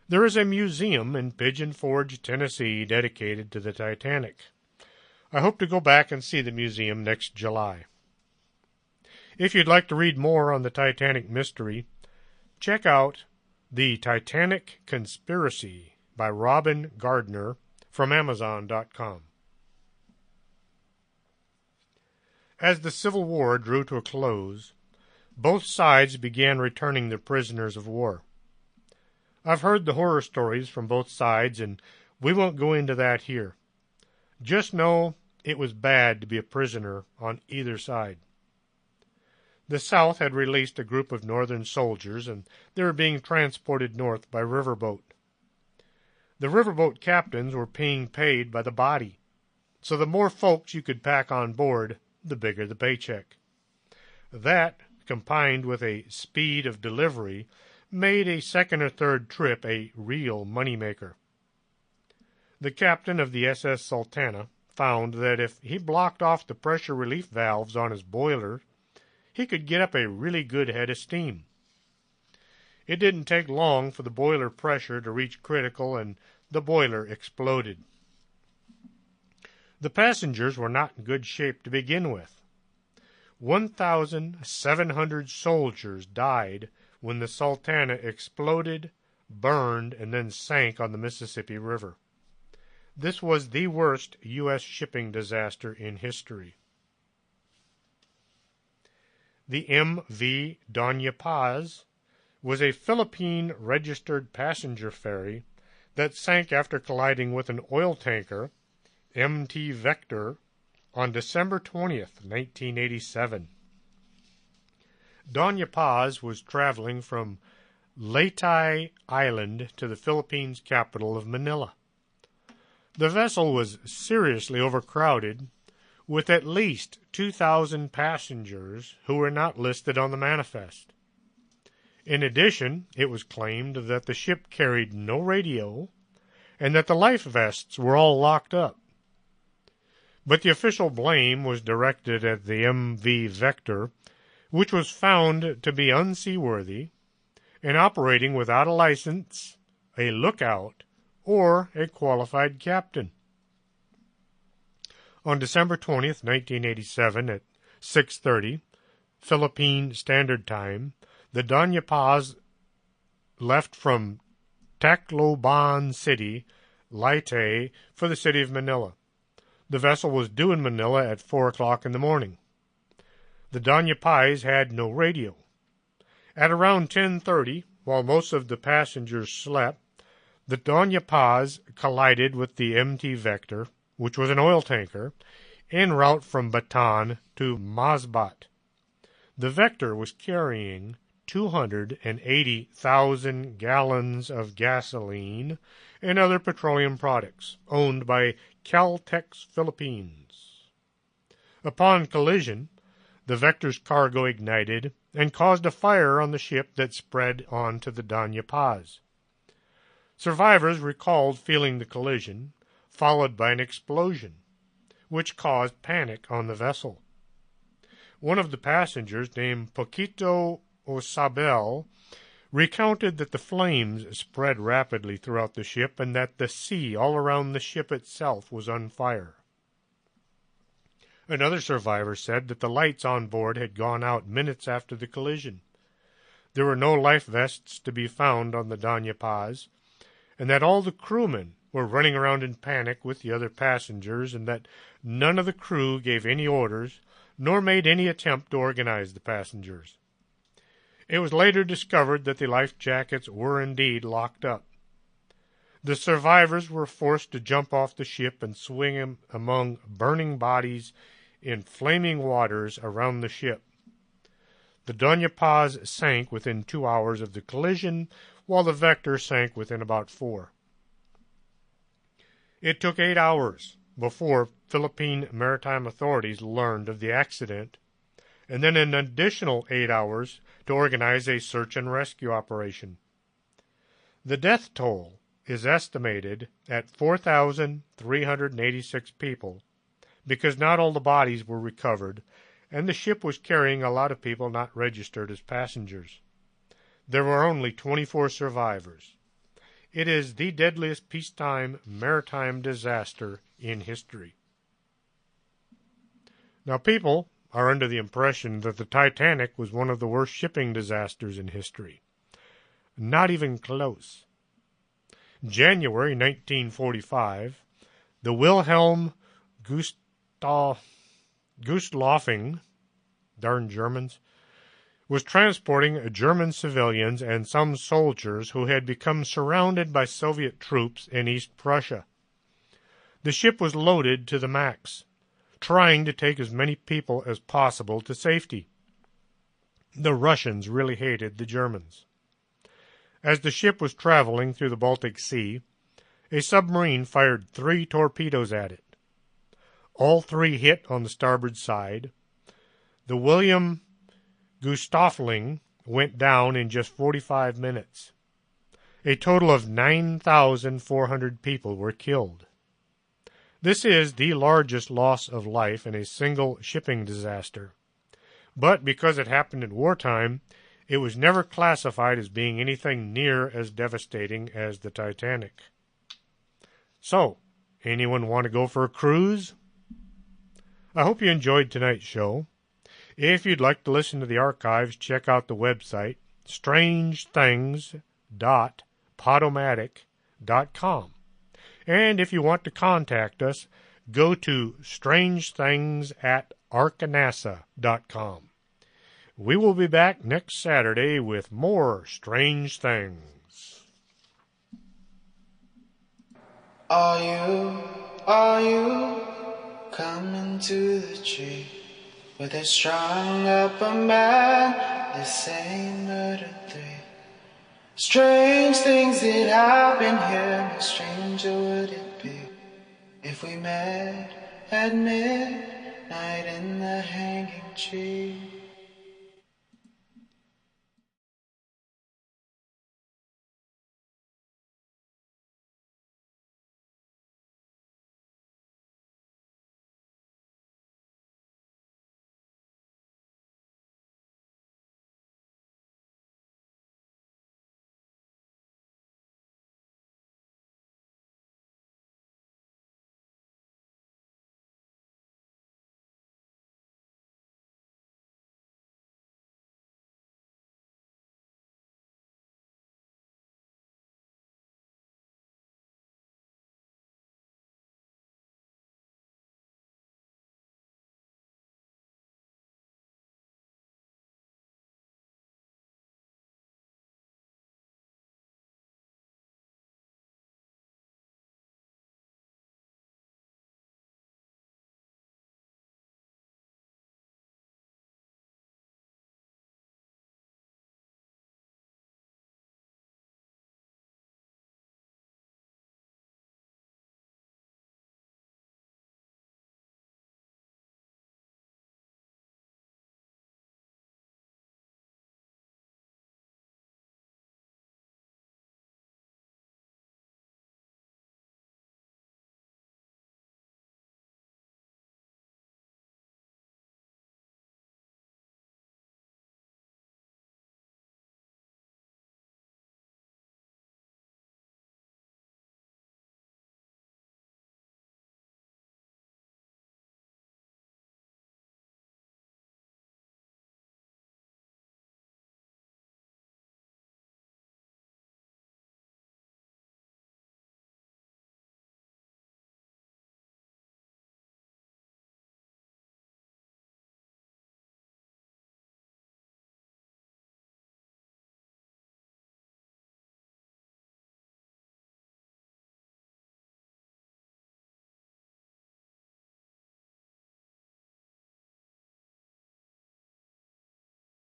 There is a museum in Pigeon Forge, Tennessee, dedicated to the Titanic. I hope to go back and see the museum next July. If you'd like to read more on the Titanic Mystery, check out The Titanic Conspiracy by Robin Gardner from Amazon.com. As the Civil War drew to a close, both sides began returning their prisoners of war. I've heard the horror stories from both sides, and we won't go into that here. Just know it was bad to be a prisoner on either side. The South had released a group of Northern soldiers, and they were being transported north by riverboat. The riverboat captains were being paid by the body, so the more folks you could pack on board, the bigger the paycheck. That, combined with a speed of delivery, made a second or third trip a real moneymaker. The captain of the SS Sultana found that if he blocked off the pressure relief valves on his boiler, he could get up a really good head of steam. It didn't take long for the boiler pressure to reach critical, and the boiler exploded. The passengers were not in good shape to begin with. 1,700 soldiers died when the Sultana exploded, burned, and then sank on the Mississippi River. This was the worst U.S. shipping disaster in history. The M.V. Doña Paz was a Philippine-registered passenger ferry that sank after colliding with an oil tanker, MT Vector, on December 20th, 1987. Doña Paz was traveling from Leyte Island to the Philippines capital of Manila. The vessel was seriously overcrowded, with at least 2,000 passengers who were not listed on the manifest. In addition, it was claimed that the ship carried no radio and that the life vests were all locked up. But the official blame was directed at the MV Vector, which was found to be unseaworthy and operating without a license, a lookout, or a qualified captain. On December 20th, 1987, at 6:30 Philippine Standard Time, the Doña Paz left from Tacloban City, Leyte, for the city of Manila. The vessel was due in Manila at 4 o'clock in the morning. The Doña Paz had no radio. At around 10:30, while most of the passengers slept, the Doña Paz collided with the MT Vector, which was an oil tanker, en route from Bataan to Masbat. The Vector was carrying 280,000 gallons of gasoline and other petroleum products, owned by Caltex Philippines. Upon collision, the Vector's cargo ignited and caused a fire on the ship that spread on to the Doña Paz. Survivors recalled feeling the collision, followed by an explosion, which caused panic on the vessel. One of the passengers, named Poquito Osabel, recounted that the flames spread rapidly throughout the ship and that the sea all around the ship itself was on fire. Another survivor said that the lights on board had gone out minutes after the collision. There were no life vests to be found on the Doña Paz, and that all the crewmen were running around in panic with the other passengers, and that none of the crew gave any orders, nor made any attempt to organize the passengers. It was later discovered that the life jackets were indeed locked up. The survivors were forced to jump off the ship and swim among burning bodies in flaming waters around the ship. The Doña Paz sank within 2 hours of the collision, while the Vector sank within about 4. It took 8 hours before Philippine maritime authorities learned of the accident, and then an additional 8 hours to organize a search and rescue operation. The death toll is estimated at 4,386 people, because not all the bodies were recovered, and the ship was carrying a lot of people not registered as passengers. There were only 24 survivors. It is the deadliest peacetime maritime disaster in history. Now, people are under the impression that the Titanic was one of the worst shipping disasters in history. Not even close. January 1945, the Wilhelm Gustloffing, darn Germans, was transporting German civilians and some soldiers who had become surrounded by Soviet troops in East Prussia. The ship was loaded to the max, trying to take as many people as possible to safety. The Russians really hated the Germans. As the ship was traveling through the Baltic Sea, a submarine fired 3 torpedoes at it. All 3 hit on the starboard side. The William Gustafling went down in just 45 minutes. A total of 9,400 people were killed. This is the largest loss of life in a single shipping disaster. But because it happened in wartime, it was never classified as being anything near as devastating as the Titanic. So, anyone want to go for a cruise? I hope you enjoyed tonight's show. If you'd like to listen to the archives, check out the website, strangethings.podomatic.com. And if you want to contact us, go to strangethings@arkanasa.com. We will be back next Saturday with more Strange Things. Are you coming to the tree where they strung up a man, the same murder 3? Strange things that happen here, no stranger would it be if we met at midnight in the hanging tree.